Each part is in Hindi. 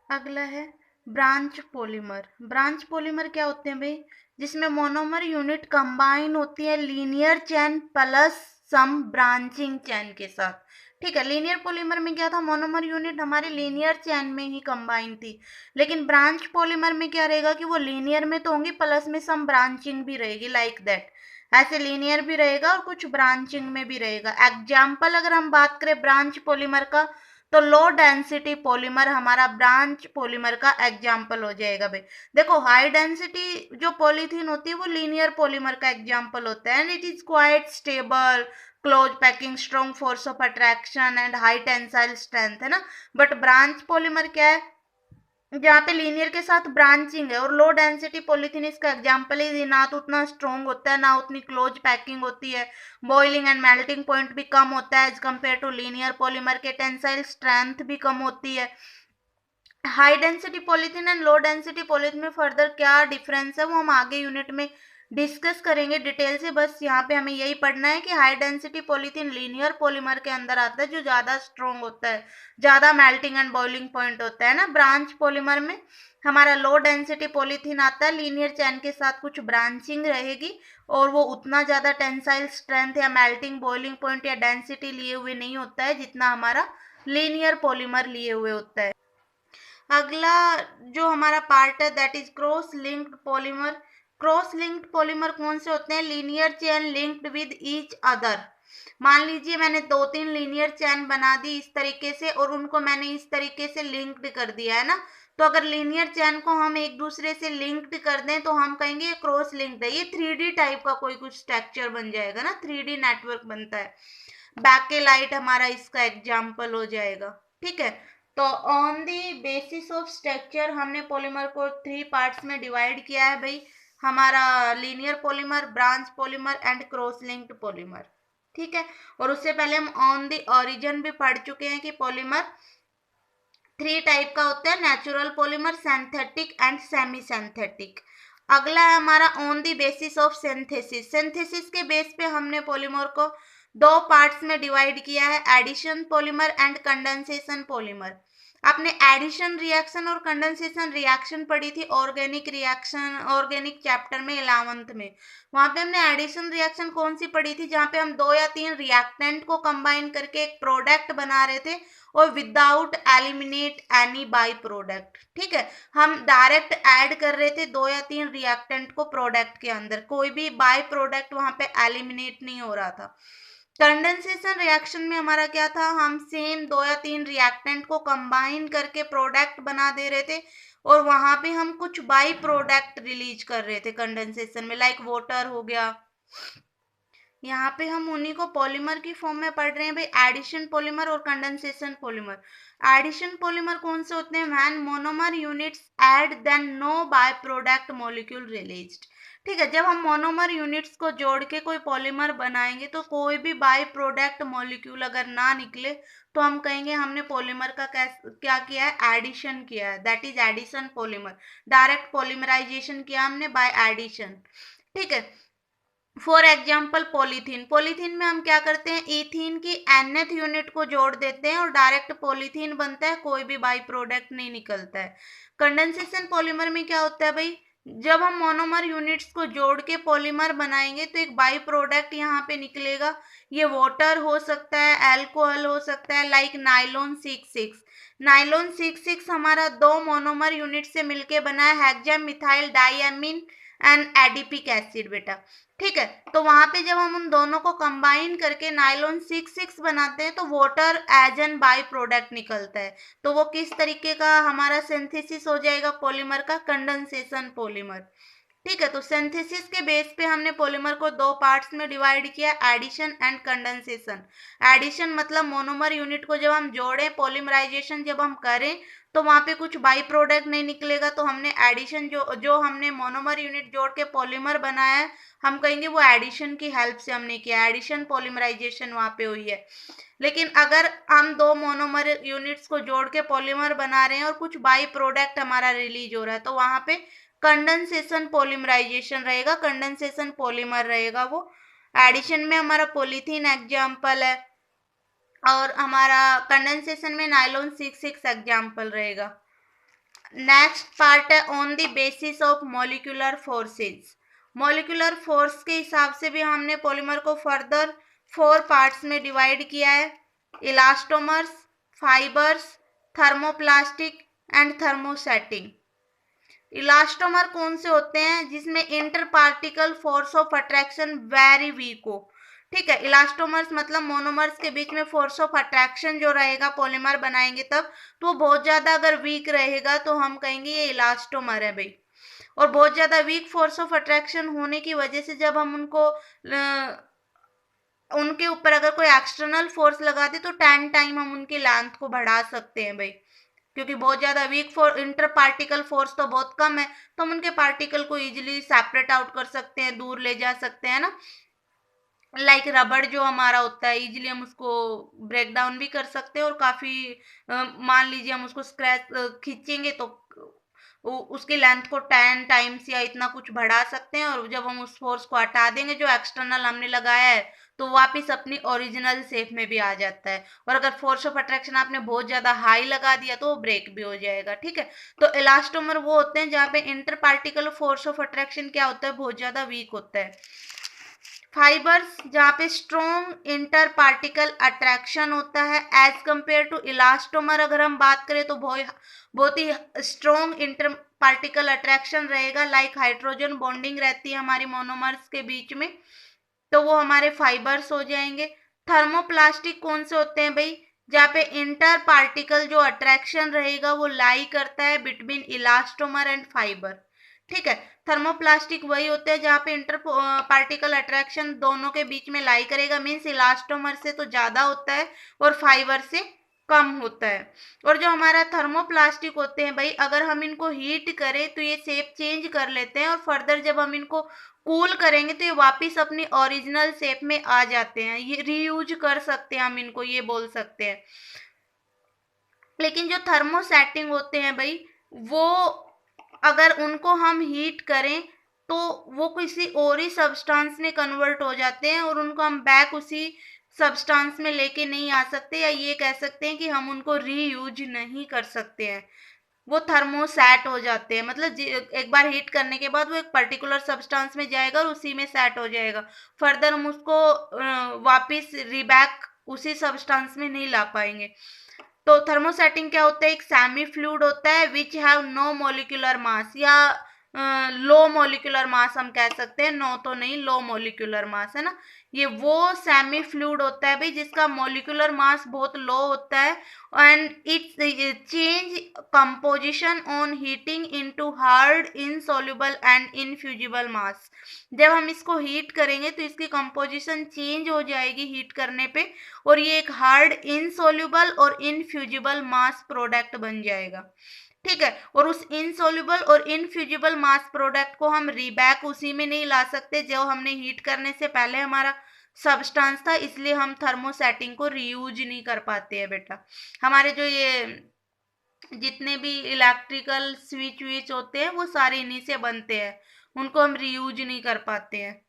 अगला है ब्रांच पॉलीमर। ब्रांच पॉलीमर क्या होते हैं भाई? जिसमें मोनोमर यूनिट कंबाइन होती है लीनियर चेन प्लस सम ब्रांचिंग चेन के साथ। ठीक है, लीनियर पॉलीमर में क्या था, मोनोमर यूनिट हमारी लीनियर चेन में ही कंबाइन थी। लेकिन ब्रांच पॉलीमर में क्या रहेगा कि वो लीनियर में तो होंगी प्लस में सम ब्रांचिंग भी रहेगी, लाइक दैट। ऐसे लीनियर भी रहेगा और कुछ ब्रांचिंग में भी रहेगा। एग्जाम्पल अगर हम बात करें ब्रांच पॉलीमर का, तो लो डेंसिटी पॉलीमर हमारा ब्रांच पॉलीमर का एग्जाम्पल हो जाएगा भाई। देखो, हाई डेंसिटी जो पॉलीथीन होती है वो लीनियर पॉलीमर का एग्जाम्पल होता है, and it is quite stable, close packing, strong force of attraction and high tensile strength, है ना। बट ब्रांच पॉलीमर क्या है, जहाँ पे लीनियर के साथ ब्रांचिंग है, और लो डेंसिटी पॉलीथीन इसका एग्जाम्पल है। ना तो उतना स्ट्रॉन्ग होता है, ना उतनी क्लोज पैकिंग होती है, बॉइलिंग एंड मेल्टिंग पॉइंट भी कम होता है as compare to linear polymer के, टेंसाइल स्ट्रेंथ भी कम होती है। High density polythene and low density polythene में फर्दर क्या डिफरेंस है वो हम आगे यूनिट में डिस्कस करेंगे डिटेल से। बस यहाँ पे हमें यही पढ़ना है कि high density polythene linear polymer के अंदर आता है, जो ज़्यादा स्ट्रॉन्ग होता है, ज़्यादा मेल्टिंग एंड बॉइलिंग पॉइंट होता है ना। ब्रांच पॉलीमर में हमारा लो डेंसिटी पॉलीथीन आता है, लीनियर चैन के साथ कुछ ब्रांचिंग रहेगी, और वो उतना ज़्यादा टेंसाइल स्ट्रेंथ या मेल्टिंग बॉइलिंग पॉइंट या डेंसिटी लिए हुए नहीं होता है जितना हमारा लीनियर पॉलीमर लिए हुए होता है। अगला जो हमारा पार्ट है that is cross linked polymer. Cross linked polymer कौन से होते हैं? Linear chain linked with each other. मान लीजिए मैंने 2-3 लीनियर चेन बना दी इस तरीके से, और उनको मैंने इस तरीके से लिंक्ड कर दिया है ना। तो अगर लीनियर चेन को हम एक दूसरे से लिंक्ड कर दें तो हम कहेंगे ये क्रॉस लिंक्ड है। ये 3D टाइप का कोई कुछ स्ट्रक्चर बन जाएगा ना, 3D नेटवर्क बनता है। बैकेलाइट हमारा इसका एग्जाम्पल हो जाएगा। ठीक है, तो on the basis of structure हमने पॉलीमर को 3 पार्ट्स में डिवाइड किया है भाई, हमारा linear polymer, branch polymer and cross linked polymer. ठीक है, और उससे पहले हम ऑन दी ओरिजिन भी पढ़ चुके हैं कि पॉलीमर 3 टाइप का होता है, natural polymer, synthetic and semi synthetic. अगला है हमारा on the basis of synthesis. Synthesis के बेस पे हमने पॉलीमर को 2 पार्ट्स में डिवाइड किया है, addition polymer and condensation polymer. आपने एडिशन रिएक्शन और कंडेंसेशन रिएक्शन पढ़ी थी ऑर्गेनिक रिएक्शन, ऑर्गेनिक चैप्टर में 11th में। वहां पे हमने एडिशन रिएक्शन कौन सी पढ़ी थी? जहाँ पे हम 2 या 3 रिएक्टेंट को कंबाइन करके एक प्रोडक्ट बना रहे थे, और without eliminate any by product. ठीक है, हम डायरेक्ट ऐड कर रहे थे 2 या 3 रिएक्टेंट को प्रोडक्ट के अंदर, कोई भी बाई प्रोडक्ट वहां पे एलिमिनेट नहीं हो रहा था। कंडेंसेशन रिएक्शन में हमारा क्या था, हम सेम 2 या 3 रिएक्टेंट को कंबाइन करके प्रोडक्ट बना दे रहे थे, और वहां पे हम कुछ बाई प्रोडक्ट रिलीज कर रहे थे कंडेंसेशन में, लाइक वाटर हो गया। यहाँ पे हम उन्हीं को पॉलीमर की फॉर्म में पढ़ रहे हैं भाई, एडिशन पॉलीमर और कंडेंसेशन पॉलीमर। एडिशन पॉलीमर कौन से होते हैं? When monomer units add then no by product molecule released. ठीक है, जब हम मोनोमर यूनिट्स को जोड़ के कोई पॉलीमर बनाएंगे तो कोई भी बाय प्रोडक्ट मॉलिक्यूल अगर ना निकले तो हम कहेंगे हमने पॉलीमर का क्या किया है? एडिशन किया है, that is addition polymer. Direct polymerisation किया हमने बाय एडिशन। ठीक है, फॉर एग्जाम्पल पॉलीथीन। पॉलीथीन में हम क्या करते हैं, इथीन की nth यूनिट को जोड़ देते हैं और डायरेक्ट पॉलीथीन बनता है, कोई भी बाई प्रोडक्ट नहीं निकलता है। कंडेंसेशन पॉलीमर में क्या होता है भाई, जब हम मोनोमर यूनिट्स को जोड़ के पॉलीमर बनाएंगे तो एक बाई प्रोडक्ट यहाँ पे निकलेगा। ये वाटर हो सकता है, एल्कोहल हो सकता है, लाइक नाइलॉन 6,6। नाइलॉन 6,6 हमारा 2 मोनोमर यूनिट से मिलके बना है, hexamethyl diamine and adipic acid बेटा। ठीक है, तो वहां पे जब हम उन दोनों को कंबाइन करके नाइलॉन 6,6 बनाते हैं तो water as an by product निकलता है। तो वो किस तरीके का हमारा सिंथेसिस हो जाएगा पॉलीमर का? Condensation polymer. ठीक है, तो सिंथेसिस के बेस पे हमने पॉलीमर को 2 पार्ट्स में डिवाइड किया, एडिशन एंड कंडेंसेशन। एडिशन मतलब मोनोमर यूनिट को जब हम जोड़ें, पॉलीमराइजेशन जब हम करें तो वहां पे कुछ बाई प्रोडक्ट नहीं निकलेगा, तो हमने एडिशन, जो जो हमने मोनोमर यूनिट जोड़ के पॉलीमर बनाया है, हम कहेंगे वो एडिशन की हेल्प से हमने किया, एडिशन पॉलीमराइजेशन वहां पे हुई है। लेकिन अगर हम 2 मोनोमर यूनिट्स को जोड़ के पॉलीमर बना रहे हैं और कुछ बाई प्रोडक्ट हमारा रिलीज हो रहा है, तो वहां पे कंडेंसेशन पॉलीमराइजेशन रहेगा, कंडेंसेशन पॉलीमर रहेगा वो। एडिशन में हमारा पॉलीथीन एग्जाम्पल है, और हमारा कंडेंसेशन में नाइलॉन 6,6 एग्जाम्पल रहेगा। नेक्स्ट पार्ट है on the basis of molecular forces. Molecular force के हिसाब से भी हमने पॉलीमर को फर्दर 4 पार्ट्स में डिवाइड किया है, elastomers, fibres, thermoplastic and thermosetting. Elastomer कौन से होते हैं? जिसमें inter particle force of attraction very weak हो। ठीक है, इलास्टोमर्स मतलब मोनोमर्स के बीच में फोर्स ऑफ अट्रैक्शन जो रहेगा पॉलीमर बनाएंगे तब, तो बहुत ज्यादा अगर वीक रहेगा तो हम कहेंगे ये इलास्टोमर है भाई। और बहुत ज्यादा वीक फोर्स ऑफ अट्रैक्शन होने की वजह से जब हम उनके ऊपर अगर कोई एक्सटर्नल फोर्स लगा दे तो 10 टाइम हम उनकी लेंथ को बढ़ा सकते हैं भाई, क्योंकि बहुत ज्यादा वीक इंटर पार्टिकल फोर्स तो बहुत कम है, तो हम उनके पार्टिकल को इजीली सेपरेट आउट कर सकते हैं, दूर ले जा सकते हैं ना। लाइक रबड़ जो हमारा होता है इजीली हम उसको ब्रेक डाउन भी कर सकते हैं, और काफी मान लीजिए हम उसको स्क्रैच खींचेंगे तो उसकी लेंथ को 10 टाइम्स या इतना कुछ बढ़ा सकते हैं, और जब हम उस फोर्स को हटा देंगे जो एक्सटर्नल हमने लगाया है तो वापस अपनी ओरिजिनल शेप में भी आ जाता है। और अगर फोर्स ऑफ अट्रैक्शन आपने बहुत ज्यादा हाई लगा दिया तो वो ब्रेक भी हो जाएगा। ठीक है, तो इलास्टोमर वो होते हैं जहाँ पे inter particle force of attraction क्या होता है, बहुत ज्यादा वीक होता है। फाइबर्स जहाँ पे स्ट्रॉन्ग इंटर पार्टिकल अट्रैक्शन होता है एज कंपेयर टू इलास्टोमर। अगर हम बात करें तो बहुत ही स्ट्रॉन्ग इंटर पार्टिकल अट्रैक्शन रहेगा, लाइक हाइड्रोजन बॉन्डिंग रहती है हमारी मोनोमर्स के बीच में, तो वो हमारे फाइबर्स हो जाएंगे। थर्मोप्लास्टिक कौन से होते हैं भाई? जहाँ पे इंटर पार्टिकल जो अट्रैक्शन रहेगा वो लाई करता है बिटवीन इलास्टोमर एंड फाइबर। ठीक है, थर्मोप्लास्टिक वही होते हैं जहाँ पे इंटर पार्टिकल अट्रैक्शन दोनों के बीच में लाई करेगा, मीन्स इलास्टोमर से तो ज्यादा होता है और फाइबर से कम होता है। और जो हमारा थर्मोप्लास्टिक होते हैं भाई, अगर हम इनको हीट करें तो ये शेप चेंज कर लेते हैं, और फर्दर जब हम इनको कूल करेंगे तो ये वापस अपनी ओरिजिनल शेप में आ जाते हैं, ये रीयूज कर सकते हैं हम इनको, ये बोल सकते हैं। लेकिन जो थर्मोसेटिंग होते हैं भाई, वो अगर उनको हम हीट करें तो वो किसी और ही सब्सटेंस में कन्वर्ट हो जाते हैं, और उनको हम बैक उसी सब्सटेंस में लेके नहीं आ सकते, या ये कह सकते हैं कि हम उनको रीयूज नहीं कर सकते हैं, वो थर्मोसेट हो जाते हैं। मतलब एक बार हीट करने के बाद वो एक पर्टिकुलर सब्सटेंस में जाएगा और उसी में सेट हो जाएगा, फर्दर हम उसको वापस रीबैक उसी सब्सटेंस में नहीं ला पाएंगे। तो थर्मोसेटिंग क्या होता है? एक सेमी फ्लूइड होता है which have no molecular mass, या लो मॉलिक्यूलर मास हम कह सकते हैं, नो तो नहीं, लो मॉलिक्यूलर मास है ना। ये वो सेमी फ्लूइड होता है भाई जिसका मॉलिक्यूलर मास बहुत लो होता है, and it change composition on heating into hard insoluble and infusible mass. जब हम इसको हीट करेंगे तो इसकी कंपोजिशन चेंज हो जाएगी हीट करने पे, और ये एक हार्ड इनसॉल्युबल और इनफ्यूजिबल मास प्रोडक्ट बन जाएगा। ठीक है, और उस इनसॉल्युबल और इनफ्यूजिबल मास प्रोडक्ट को हम रीबैक उसी में नहीं ला सकते जो हमने हीट करने से पहले हमारा सब्सटेंस था, इसलिए हम थर्मोसेटिंग को रीयूज नहीं कर पाते हैं बेटा। हमारे जो ये जितने भी इलेक्ट्रिकल स्विच विच होते हैं वो सारे इन्हीं से बनते हैं, उनको हम रीयूज नहीं कर पाते हैं।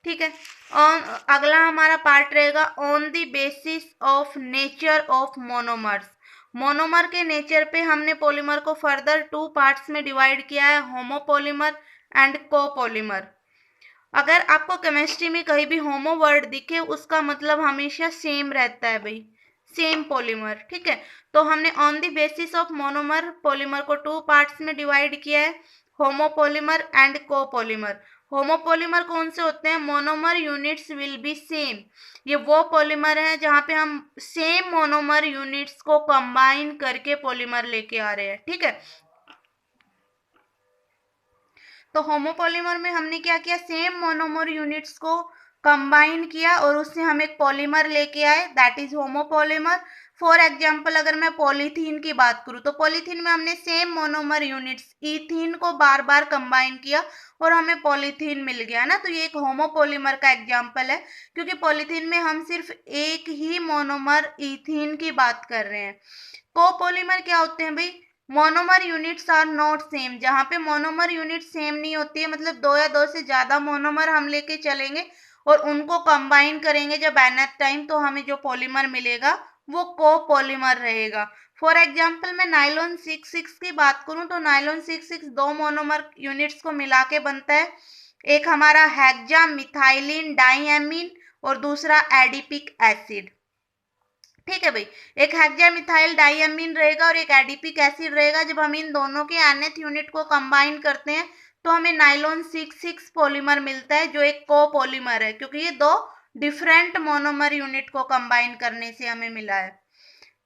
ठीक है, और अगला हमारा पार्ट रहेगा on the basis of nature of monomers. Monomer के नेचर पे हमने पॉलीमर को फर्दर 2 पार्ट्स में डिवाइड किया है, होमोपॉलीमर एंड कोपॉलीमर। अगर आपको केमिस्ट्री में कहीं भी होमो वर्ड दिखे उसका मतलब हमेशा सेम रहता है भाई, सेम पॉलीमर। ठीक है, तो हमने on the basis of monomer polymer को 2 पार्ट्स में डिवाइड किया है, होमोपॉलीमर एंड कोपॉलीमर। होमोपॉलीमर कौन से होते हैं? Monomer units will be same. ये वो पॉलीमर है जहाँ पे हम सेम मोनोमर यूनिट्स को कंबाइन करके पॉलीमर लेके आ रहे हैं। ठीक है, तो होमोपॉलीमर में हमने क्या किया? सेम मोनोमर यूनिट्स को कंबाइन किया और उससे हम एक पॉलीमर लेके आए, that is homopolymer. For example अगर मैं पॉलीथीन की बात करूँ तो पॉलीथीन में हमने सेम मोनोमर यूनिट्स ईथीन को बार बार कंबाइन किया और हमें पॉलीथीन मिल गया ना, तो ये एक होमोपॉलीमर का एग्जाम्पल है, क्योंकि पॉलीथीन में हम सिर्फ एक ही मोनोमर ईथीन की बात कर रहे हैं। कोपॉलीमर क्या होते हैं भाई? Monomer units are not same. जहाँ पे मोनोमर यूनिट सेम नहीं होती है, मतलब 2 या 2 से ज्यादा मोनोमर हम लेके चलेंगे और उनको कंबाइन करेंगे जब एन टाइम, तो हमें जो पॉलीमर मिलेगा वो कोपॉलीमर रहेगा। फॉर एग्जाम्पल मैं नाइलॉन 6,6 की बात करूं तो नाइलॉन 6,6 दो मोनोमर यूनिट्स को मिला के बनता है। एक हमारा हेक्सा मिथाइलिन डाइएमीन और दूसरा एडिपिक एसिड। ठीक है भाई, एक हेक्सा मिथाइल डाइएमीन रहेगा और एक एडिपिक एसिड रहेगा। जब हम इन दोनों के nth यूनिट को कंबाइन करते हैं तो हमें नाइलॉन 6,6 पॉलीमर मिलता है, जो एक कोपॉलीमर है, क्योंकि ये दो डिफरेंट मोनोमर यूनिट को कंबाइन करने से हमें मिला है।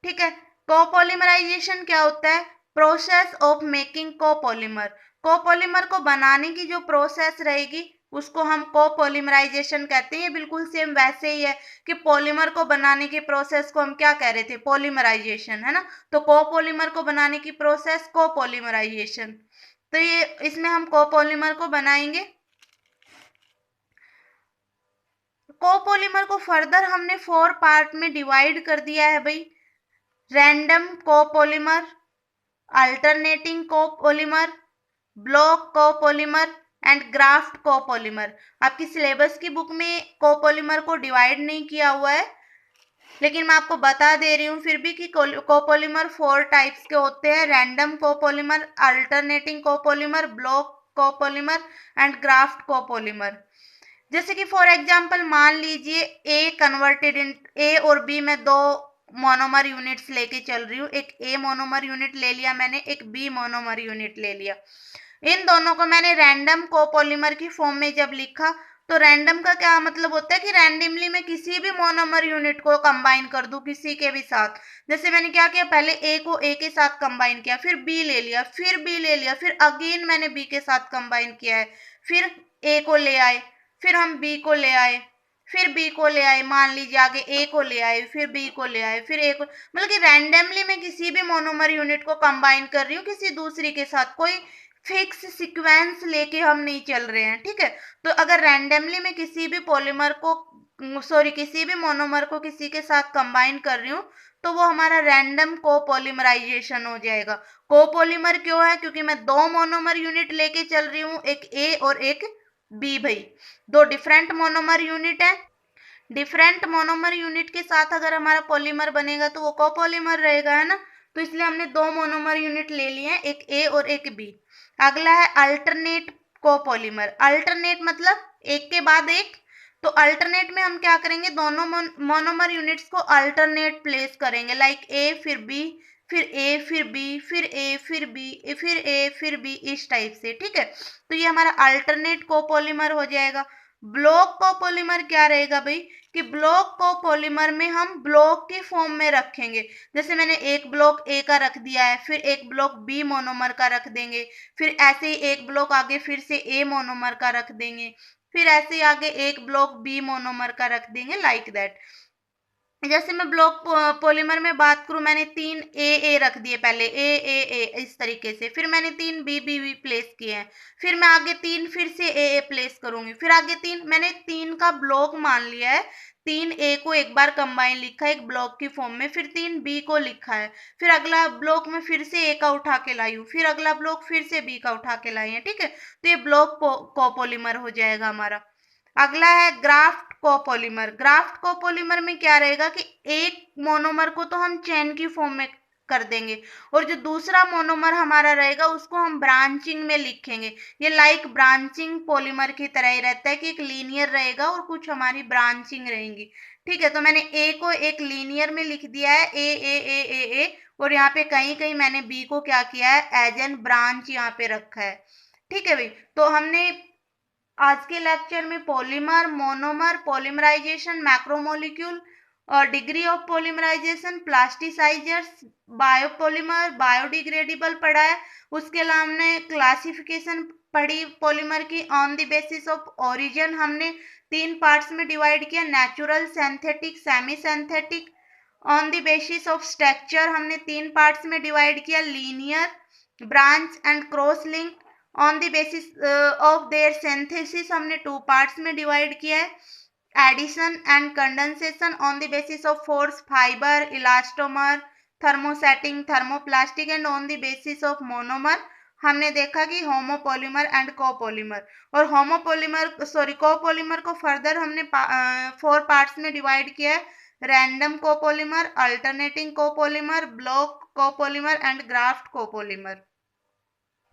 ठीक है, कोपॉलीमराइजेशन क्या होता है? Process of making copolymer. Copolymer को बनाने की जो प्रोसेस रहेगी उसको हम कोपॉलीमराइजेशन कहते हैं। ये बिल्कुल सेम वैसे ही है कि पॉलीमर को बनाने की प्रोसेस को हम क्या कह रहे थे? पॉलीमराइजेशन, है ना। तो कोपॉलीमर को बनाने की प्रोसेस कोपॉलीमराइजेशन। तो ये इसमें हम कोपॉलीमर को बनाएंगे। कोपॉलीमर को फर्दर हमने 4 पार्ट में डिवाइड कर दिया है भाई। Random copolymer, alternating copolymer, block copolymer and graft copolymer. आपकी सिलेबस की बुक में कोपॉलीमर को डिवाइड नहीं किया हुआ है, लेकिन मैं आपको बता दे रही हूँ फिर भी कि कोपॉलीमर 4 टाइप्स के होते हैं। Random copolymer, alternating copolymer, block copolymer and graft copolymer. जैसे कि फॉर एग्जाम्पल मान लीजिए ए कन्वर्टेड इन ए और बी में दो मोनोमर यूनिट्स लेके चल रही हूँ। एक ए मोनोमर यूनिट ले लिया मैंने, एक बी मोनोमर यूनिट ले लिया। इन दोनों को मैंने रैंडम कोपॉलीमर की फॉर्म में जब लिखा तो रैंडम का क्या मतलब होता है कि रैंडमली मैं किसी भी मोनोमर यूनिट को कंबाइन कर दूं किसी के भी साथ। जैसे मैंने क्या किया, पहले ए को ए के साथ कंबाइन किया, फिर बी ले लिया, फिर बी ले लिया, फिर अगेन मैंने बी के साथ कंबाइन किया है, फिर ए को ले आए, फिर हम बी को ले आए, फिर बी को ले आए, मान लीजिए आगे ए को ले आए, फिर बी को ले आए, फिर ए को, मतलब कि रैंडमली मैं किसी भी मोनोमर यूनिट को कंबाइन कर रही हूँ किसी दूसरी के साथ। कोई फिक्स सीक्वेंस लेके हम नहीं चल रहे हैं। ठीक है, तो अगर रैंडमली मैं किसी भी पॉलीमर को किसी भी मोनोमर को किसी के साथ कंबाइन कर रही हूँ तो वो हमारा रैंडम कोपॉलीमराइजेशन हो जाएगा। कोपॉलीमर क्यों है? क्योंकि मैं दो मोनोमर यूनिट लेके चल रही हूँ, एक ए और एक बी। भाई दो डिफरेंट मोनोमर यूनिट है, डिफरेंट मोनोमर यूनिट के साथ अगर हमारा पॉलीमर बनेगा तो वो कोपॉलीमर रहेगा, है ना। तो इसलिए हमने दो मोनोमर यूनिट ले लिए हैं, एक ए और एक बी। अगला है अल्टरनेट कोपॉलीमर। अल्टरनेट मतलब एक के बाद एक। तो अल्टरनेट में हम क्या करेंगे, दोनों मोनोमर यूनिट्स को अल्टरनेट प्लेस करेंगे, लाइक ए फिर बी, फिर ए फिर बी, फिर ए फिर बी, फिर ए फिर बी, इस टाइप से। ठीक है, तो ये हमारा अल्टरनेट कोपॉलीमर हो जाएगा। ब्लॉक कोपॉलीमर क्या रहेगा भाई, कि ब्लॉक कोपॉलीमर में हम ब्लॉक की फॉर्म में रखेंगे। जैसे मैंने एक ब्लॉक ए का रख दिया है, फिर एक ब्लॉक बी मोनोमर का रख देंगे, फिर ऐसे ही एक ब्लॉक आगे फिर से ए मोनोमर का रख देंगे, फिर ऐसे ही आगे एक ब्लॉक बी मोनोमर का रख देंगे, लाइक दैट। जैसे मैं ब्लॉक पॉलीमर में बात करूं, मैंने 3 ए रख दिए, पहले ए इस तरीके से, फिर मैंने 3 बी प्लेस किए हैं, फिर मैं आगे 3 फिर से ए प्लेस करूंगी, फिर आगे 3, मैंने 3 का ब्लॉक मान लिया है। 3 ए को एक बार कंबाइन लिखा है एक ब्लॉक की फॉर्म में, फिर 3 बी को लिखा है, फिर अगला ब्लॉक में फिर से ए का उठा के लाई हूँ, फिर अगला ब्लॉक फिर से बी का उठा के लाई है। ठीक है, तो ये ब्लॉक कोपॉलीमर हो जाएगा हमारा। अगला है ग्राफ्ट कोपॉलीमर। ग्राफ्ट कोपॉलीमर में क्या रहेगा कि एक मोनोमर को तो हम चेन की फॉर्म में कर देंगे और जो दूसरा मोनोमर हमारा रहेगा उसको हम ब्रांचिंग में लिखेंगे। ये लाइक ब्रांचिंग पॉलीमर की तरह ही रहता है कि एक लीनियर रहेगा और कुछ हमारी ब्रांचिंग रहेंगी। ठीक है, तो मैंने ए को एक लीनियर में लिख दिया है, ए और यहाँ पे कहीं कहीं मैंने बी को क्या किया है, एज एन ब्रांच यहाँ पे रखा है। ठीक है भाई, तो हमने आज के लेक्चर में पॉलीमर, मोनोमर, पॉलीमराइजेशन, मैक्रोमोलिक्यूल और degree of polymerization, plasticizers, biopolymer, biodegradable पढ़ा है। उसके अलावा हमने क्लासिफिकेशन पढ़ी पॉलीमर की on the basis of origin. हमने 3 पार्ट्स में डिवाइड किया, natural, synthetic, semi synthetic. On the basis of structure हमने 3 पार्ट्स में डिवाइड किया, linear, branch and cross link. On the basis of their synthesis हमने 2 पार्ट्स में डिवाइड किया है, addition and condensation. On the basis of force, fibre, elastomer, thermosetting, thermoplastic and on the basis of monomer हमने देखा कि होमोपॉलीमर एंड कोपॉलीमर। और कोपॉलीमर को फर्दर हमने 4 पार्ट्स में डिवाइड किया है, random copolymer, alternating copolymer, block copolymer and graft copolymer.